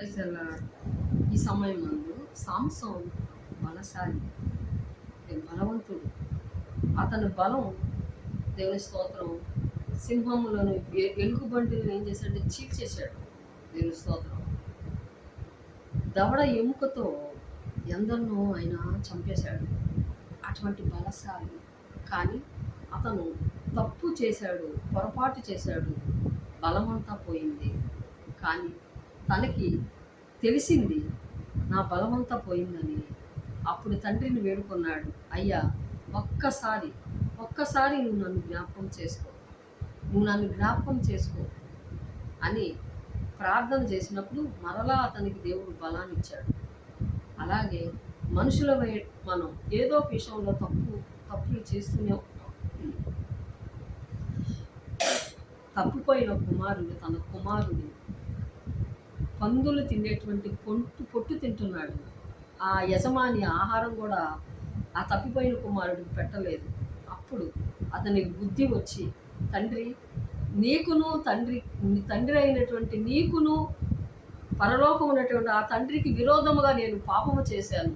Praise ఈ సమయం నందు సాంసోన్ బలశాలి, బలవంతుడు. అతని బలం, దేవుని స్తోత్రం, సింహములను ఎలుగుబంటిని ఏం చేశాడంటే చీల్చేశాడు. దేవుని స్తోత్రం. దవడ ఎముకతో ఎందరినో ఆయన చంపేశాడు. అటువంటి బలశాలి. కానీ అతను తప్పు చేశాడు, పొరపాటు చేశాడు, బలమంతా పోయింది. కానీ తనకి తెలిసింది నా బలమంతా పోయిందని. అప్పుడు తండ్రిని వేడుకున్నాడు, అయ్యా ఒక్కసారి నువ్వు నన్ను జ్ఞాపకం చేసుకో అని ప్రార్థన చేసినప్పుడు మరలా అతనికి దేవుడు బలాన్ని ఇచ్చాడు. అలాగే మనుషుల మనం ఏదో విషయంలో తప్పులు చేస్తూనే ఉంటాం. తప్పిపోయిన కుమారుడు తన కుమారుడు పందులు తినేటువంటి పొట్టు తింటున్నాడు. ఆ యజమాని ఆహారం కూడా ఆ తప్పిపోయిన కుమారుడికి పెట్టలేదు. అప్పుడు అతనికి బుద్ధి వచ్చి, తండ్రి తండ్రి అయినటువంటి నీకును పరలోకం ఉన్నటువంటి ఆ తండ్రికి విరోధముగా నేను పాపము చేశాను,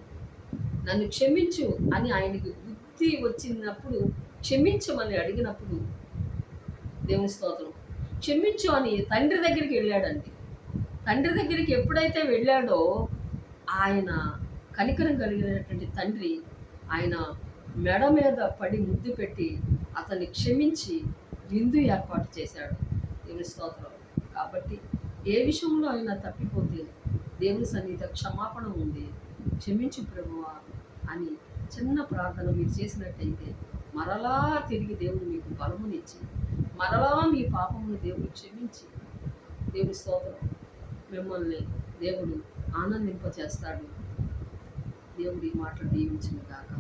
నన్ను క్షమించు అని ఆయనకి బుద్ధి వచ్చినప్పుడు క్షమించమని అడిగినప్పుడు, దేవుని స్తోత్రం, క్షమించు అని తండ్రి దగ్గరికి వెళ్ళాడండి. తండ్రి దగ్గరికి ఎప్పుడైతే వెళ్ళాడో ఆయన కనికరం కలిగినటువంటి తండ్రి ఆయన మెడ మీద పడి ముద్దు పెట్టి అతన్ని క్షమించి విందు ఏర్పాటు చేశాడు. దేవుని స్తోత్రం. కాబట్టి ఏ విషయంలో అయినా తప్పిపోతే దేవుని సన్నిధిలో క్షమాపణ ఉంది, క్షమించు ప్రభువా అని చిన్న ప్రార్థన మీరు చేసినట్టయితే మరలా తిరిగి దేవుడు మీకు బలమునిచ్చి మరలా మీ పాపమును దేవుడు క్షమించి, దేవుని స్తోత్రం, మిమ్మల్ని దేవుడు ఆనందింపచేస్తాడు. దేవుడి మాటలు దీవించును గాక.